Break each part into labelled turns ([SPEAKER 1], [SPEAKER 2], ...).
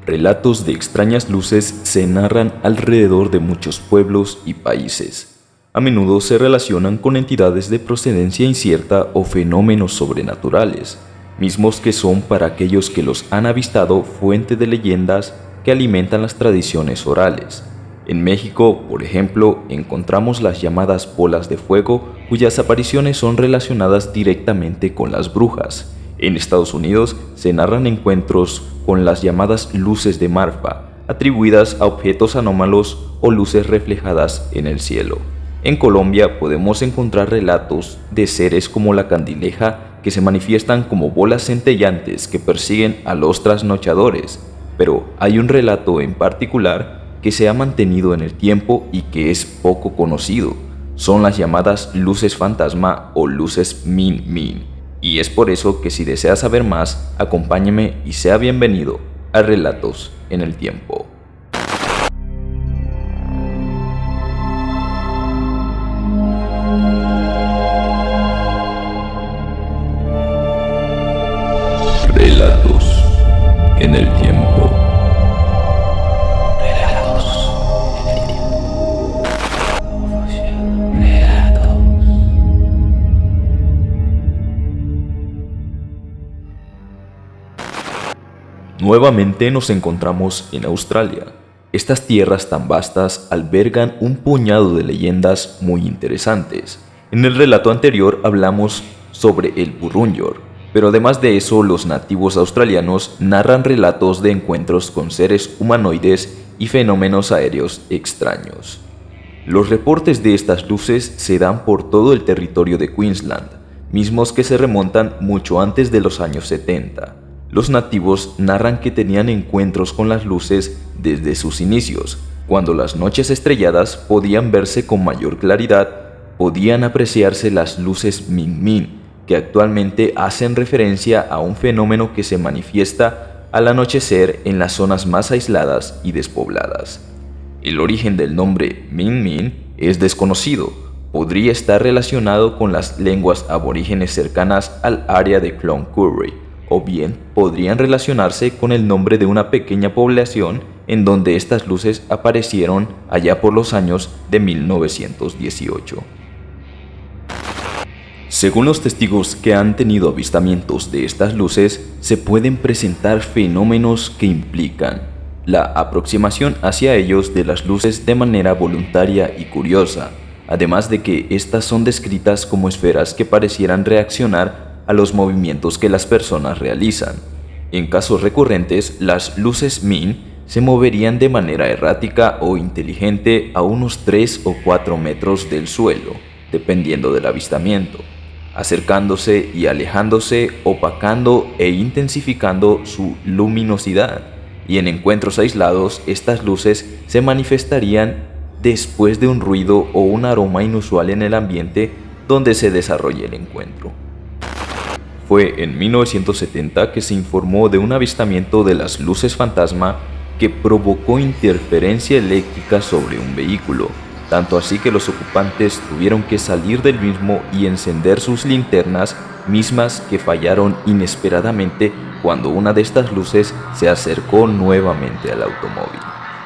[SPEAKER 1] Relatos de extrañas luces se narran alrededor de muchos pueblos y países. A menudo se relacionan con entidades de procedencia incierta o fenómenos sobrenaturales, mismos que son para aquellos que los han avistado fuente de leyendas que alimentan las tradiciones orales. En México, por ejemplo, encontramos las llamadas bolas de fuego, cuyas apariciones son relacionadas directamente con las brujas. En Estados Unidos se narran encuentros con las llamadas luces de Marfa, atribuidas a objetos anómalos o luces reflejadas en el cielo. En Colombia podemos encontrar relatos de seres como la candileja que se manifiestan como bolas centellantes que persiguen a los trasnochadores, pero hay un relato en particular que se ha mantenido en el tiempo y que es poco conocido. Son las llamadas luces fantasma o luces Min Min. Y es por eso que si desea saber más, acompáñeme y sea bienvenido a Relatos en el Tiempo. Relatos en el Tiempo. Nuevamente nos encontramos en Australia. Estas tierras tan vastas albergan un puñado de leyendas muy interesantes. En el relato anterior hablamos sobre el Burrunjor, pero además de eso los nativos australianos narran relatos de encuentros con seres humanoides y fenómenos aéreos extraños. Los reportes de estas luces se dan por todo el territorio de Queensland, mismos que se remontan mucho antes de los años 70. Los nativos narran que tenían encuentros con las luces desde sus inicios. Cuando las noches estrelladas podían verse con mayor claridad, podían apreciarse las luces Min Min, que actualmente hacen referencia a un fenómeno que se manifiesta al anochecer en las zonas más aisladas y despobladas. El origen del nombre Min Min es desconocido. Podría estar relacionado con las lenguas aborígenes cercanas al área de Cloncurry, o bien podrían relacionarse con el nombre de una pequeña población en donde estas luces aparecieron allá por los años de 1918. Según los testigos que han tenido avistamientos de estas luces, se pueden presentar fenómenos que implican la aproximación hacia ellos de las luces de manera voluntaria y curiosa, además de que estas son descritas como esferas que parecieran reaccionar a los movimientos que las personas realizan. En casos recurrentes, las luces Min se moverían de manera errática o inteligente a unos 3 o 4 metros del suelo, dependiendo del avistamiento, acercándose y alejándose, opacando e intensificando su luminosidad, y en encuentros aislados estas luces se manifestarían después de un ruido o un aroma inusual en el ambiente donde se desarrolle el encuentro. Fue en 1970 que se informó de un avistamiento de las luces fantasma que provocó interferencia eléctrica sobre un vehículo, tanto así que los ocupantes tuvieron que salir del mismo y encender sus linternas, mismas que fallaron inesperadamente cuando una de estas luces se acercó nuevamente al automóvil.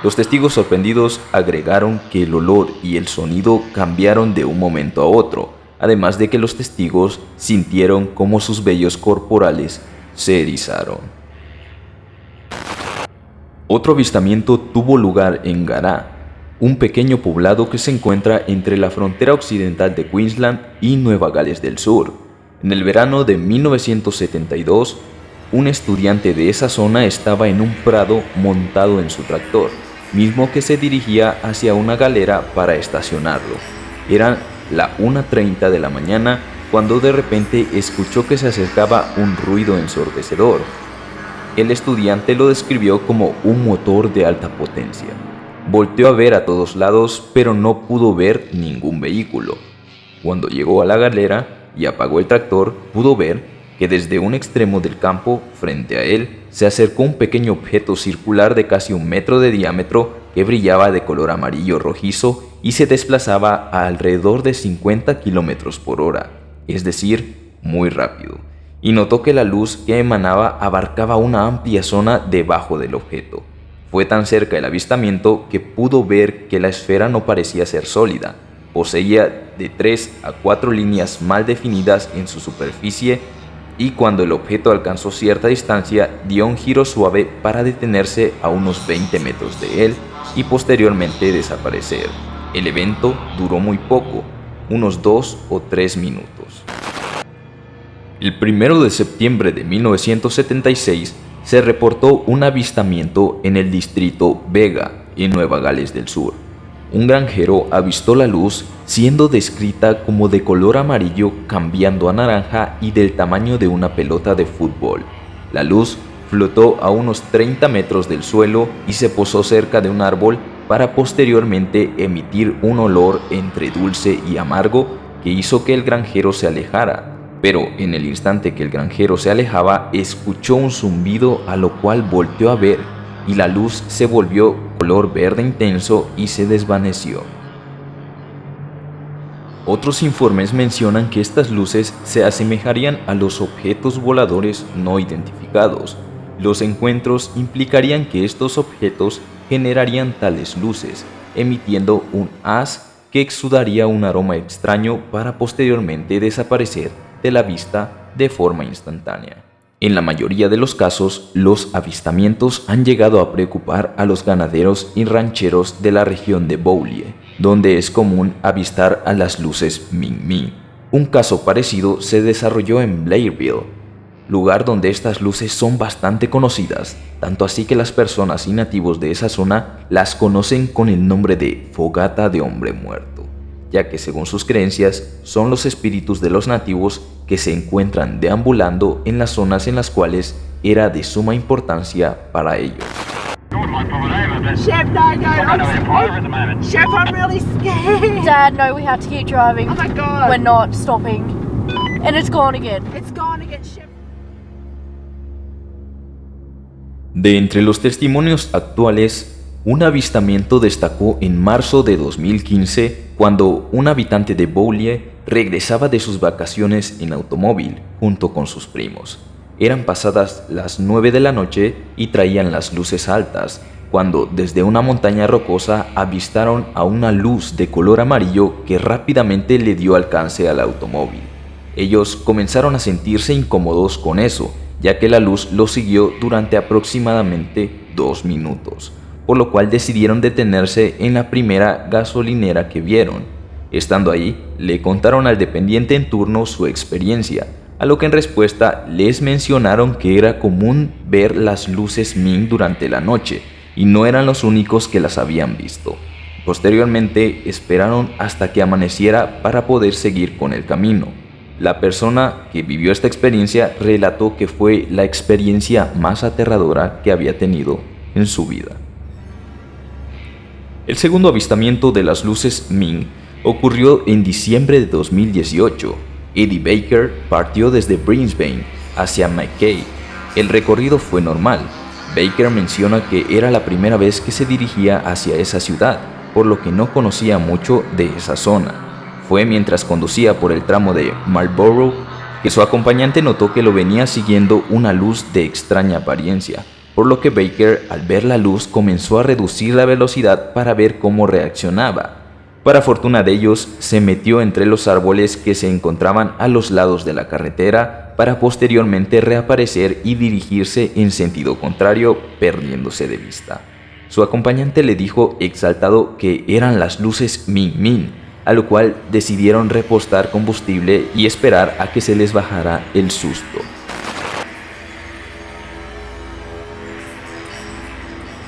[SPEAKER 1] Los testigos sorprendidos agregaron que el olor y el sonido cambiaron de un momento a otro, además de que los testigos sintieron cómo sus vellos corporales se erizaron. Otro avistamiento tuvo lugar en Gará, un pequeño poblado que se encuentra entre la frontera occidental de Queensland y Nueva Gales del Sur. En el verano de 1972, un estudiante de esa zona estaba en un prado montado en su tractor, mismo que se dirigía hacia una galera para estacionarlo. Era la 1:30 de la mañana cuando de repente escuchó que se acercaba un ruido ensordecedor. El estudiante lo describió como un motor de alta potencia. Volteó a ver a todos lados, pero no pudo ver ningún vehículo. Cuando llegó a la galera y apagó el tractor, pudo ver que desde un extremo del campo, frente a él, se acercó un pequeño objeto circular de casi 1 metro de diámetro que brillaba de color amarillo rojizo y se desplazaba a alrededor de 50 km/h, es decir, muy rápido. y notó que la luz que emanaba abarcaba una amplia zona debajo del objeto. Fue tan cerca el avistamiento que pudo ver que la esfera no parecía ser sólida. Poseía de 3 a 4 líneas mal definidas en su superficie, y cuando el objeto alcanzó cierta distancia dio un giro suave para detenerse a unos 20 metros de él y posteriormente desaparecer. El evento duró muy poco, unos 2 o 3 minutos. El 1 de septiembre de 1976 se reportó un avistamiento en el distrito Vega, en Nueva Gales del Sur. Un granjero avistó la luz siendo descrita como de color amarillo cambiando a naranja y del tamaño de una pelota de fútbol. La luz flotó a unos 30 metros del suelo y se posó cerca de un árbol para posteriormente emitir un olor entre dulce y amargo que hizo que el granjero se alejara. Pero en el instante que el granjero se alejaba, escuchó un zumbido, a lo cual volteó a ver y la luz se volvió color verde intenso y se desvaneció. Otros informes mencionan que estas luces se asemejarían a los objetos voladores no identificados. Los encuentros implicarían que estos objetos generarían tales luces, emitiendo un haz que exudaría un aroma extraño para posteriormente desaparecer de la vista de forma instantánea. En la mayoría de los casos, los avistamientos han llegado a preocupar a los ganaderos y rancheros de la región de Bowlie, donde es común avistar a las luces Ming Ming. Un caso parecido se desarrolló en Blairville, lugar donde estas luces son bastante conocidas, tanto así que las personas y nativos de esa zona las conocen con el nombre de fogata de hombre muerto, ya que según sus creencias son los espíritus de los nativos que se encuentran deambulando en las zonas en las cuales era de suma importancia para ellos.
[SPEAKER 2] Chef, no. Chef, I'm really scared.
[SPEAKER 3] Dad, no, we have to keep driving.
[SPEAKER 2] Oh my God.
[SPEAKER 3] We're not stopping. And it's gone again.
[SPEAKER 2] It's gone again, Chef.
[SPEAKER 1] De entre los testimonios actuales, un avistamiento destacó en marzo de 2015 cuando un habitante de Bowlie regresaba de sus vacaciones en automóvil junto con sus primos. Eran pasadas las 9 de la noche y traían las luces altas, cuando desde una montaña rocosa avistaron a una luz de color amarillo que rápidamente le dio alcance al automóvil. Ellos comenzaron a sentirse incómodos con eso, ya que la luz los siguió durante aproximadamente 2 minutos, por lo cual decidieron detenerse en la primera gasolinera que vieron. Estando ahí, le contaron al dependiente en turno su experiencia, a lo que en respuesta les mencionaron que era común ver las luces Ming durante la noche, y no eran los únicos que las habían visto. Posteriormente, esperaron hasta que amaneciera para poder seguir con el camino. La persona que vivió esta experiencia relató que fue la experiencia más aterradora que había tenido en su vida. El segundo avistamiento de las luces Ming ocurrió en diciembre de 2018. Eddie Baker partió desde Brisbane hacia Mackay. El recorrido fue normal. Baker menciona que era la primera vez que se dirigía hacia esa ciudad, por lo que no conocía mucho de esa zona. Fue mientras conducía por el tramo de Marlborough que su acompañante notó que lo venía siguiendo una luz de extraña apariencia, por lo que Baker, al ver la luz, comenzó a reducir la velocidad para ver cómo reaccionaba. Para fortuna de ellos, se metió entre los árboles que se encontraban a los lados de la carretera para posteriormente reaparecer y dirigirse en sentido contrario, perdiéndose de vista. Su acompañante le dijo exaltado que eran las luces Ming Ming, a lo cual decidieron repostar combustible y esperar a que se les bajara el susto.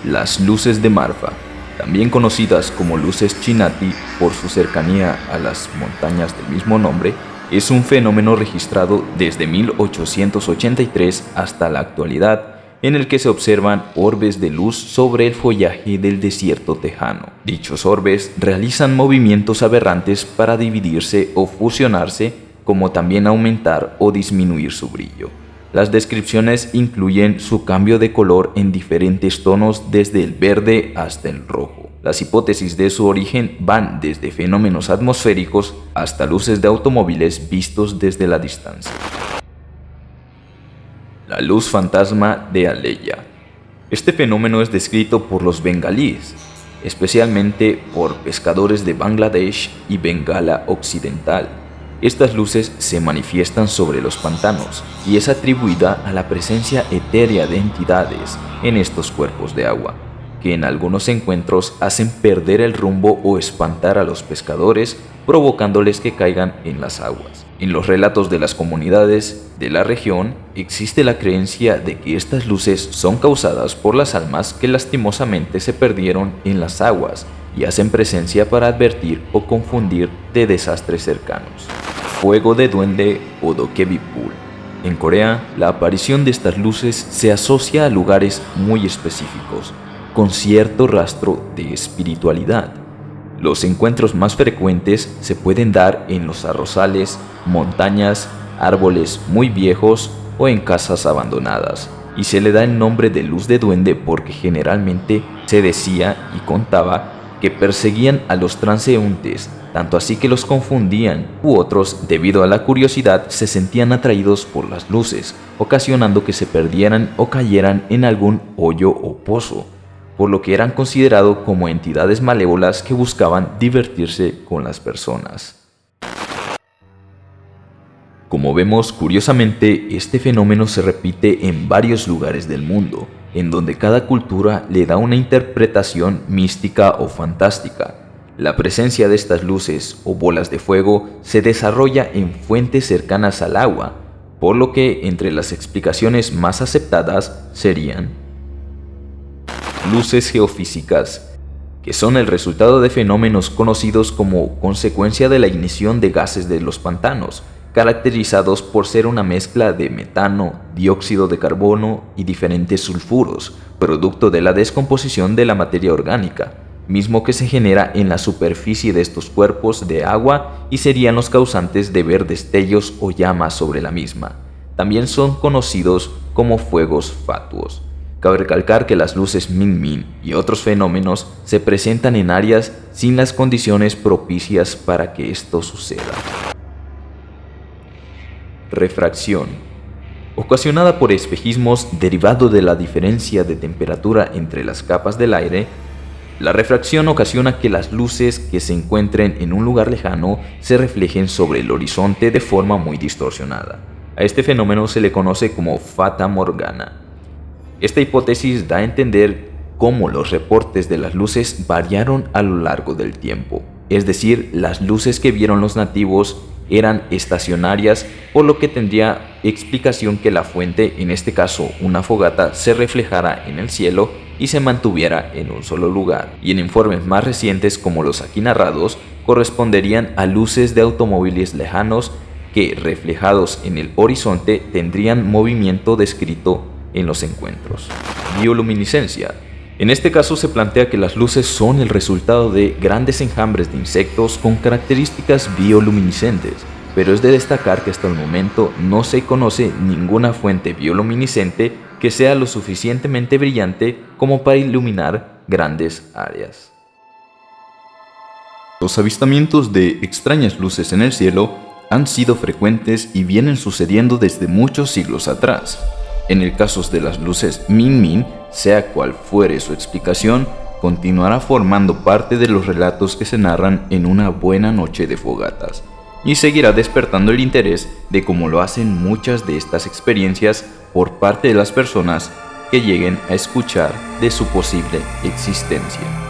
[SPEAKER 1] Las luces de Marfa, también conocidas como luces Chinati por su cercanía a las montañas del mismo nombre, es un fenómeno registrado desde 1883 hasta la actualidad, en el que se observan orbes de luz sobre el follaje del desierto tejano. Dichos orbes realizan movimientos aberrantes para dividirse o fusionarse, como también aumentar o disminuir su brillo. Las descripciones incluyen su cambio de color en diferentes tonos desde el verde hasta el rojo. Las hipótesis de su origen van desde fenómenos atmosféricos hasta luces de automóviles vistos desde la distancia. la luz fantasma de Aleya. Este fenómeno es descrito por los bengalíes, especialmente por pescadores de Bangladesh y Bengala Occidental. Estas luces se manifiestan sobre los pantanos y es atribuida a la presencia etérea de entidades en estos cuerpos de agua, que en algunos encuentros hacen perder el rumbo o espantar a los pescadores, provocándoles que caigan en las aguas. En los relatos de las comunidades de la región existe la creencia de que estas luces son causadas por las almas que lastimosamente se perdieron en las aguas y hacen presencia para advertir o confundir de desastres cercanos. Fuego de duende o dokebipul. En Corea, la aparición de estas luces se asocia a lugares muy específicos, con cierto rastro de espiritualidad. Los encuentros más frecuentes se pueden dar en los arrozales, montañas, árboles muy viejos o en casas abandonadas, y se le da el nombre de luz de duende porque generalmente se decía y contaba que perseguían a los transeúntes, tanto así que los confundían, u otros, debido a la curiosidad, se sentían atraídos por las luces, ocasionando que se perdieran o cayeran en algún hoyo o pozo, por lo que eran considerados como entidades malévolas que buscaban divertirse con las personas. Como vemos, curiosamente, este fenómeno se repite en varios lugares del mundo, en donde cada cultura le da una interpretación mística o fantástica. La presencia de estas luces o bolas de fuego se desarrolla en fuentes cercanas al agua, por lo que entre las explicaciones más aceptadas serían luces geofísicas, que son el resultado de fenómenos conocidos como consecuencia de la ignición de gases de los pantanos, caracterizados por ser una mezcla de metano, dióxido de carbono y diferentes sulfuros, producto de la descomposición de la materia orgánica, mismo que se genera en la superficie de estos cuerpos de agua y serían los causantes de ver destellos o llamas sobre la misma. También son conocidos como fuegos fatuos. Cabe recalcar que las luces Min Min y otros fenómenos se presentan en áreas sin las condiciones propicias para que esto suceda. Refracción. Ocasionada por espejismos derivado de la diferencia de temperatura entre las capas del aire, la refracción ocasiona que las luces que se encuentren en un lugar lejano se reflejen sobre el horizonte de forma muy distorsionada. A este fenómeno se le conoce como Fata Morgana. Esta hipótesis da a entender cómo los reportes de las luces variaron a lo largo del tiempo, es decir, las luces que vieron los nativos eran estacionarias, por lo que tendría explicación que la fuente, en este caso una fogata, se reflejara en el cielo y se mantuviera en un solo lugar, y en informes más recientes como los aquí narrados, corresponderían a luces de automóviles lejanos que, reflejados en el horizonte, tendrían movimiento descrito en los encuentros. Bioluminiscencia. En este caso se plantea que las luces son el resultado de grandes enjambres de insectos con características bioluminiscentes, pero es de destacar que hasta el momento no se conoce ninguna fuente bioluminiscente que sea lo suficientemente brillante como para iluminar grandes áreas. Los avistamientos de extrañas luces en el cielo han sido frecuentes y vienen sucediendo desde muchos siglos atrás. En el caso de las luces Min Min, sea cual fuere su explicación, continuará formando parte de los relatos que se narran en una buena noche de fogatas, y seguirá despertando el interés de cómo lo hacen muchas de estas experiencias por parte de las personas que lleguen a escuchar de su posible existencia.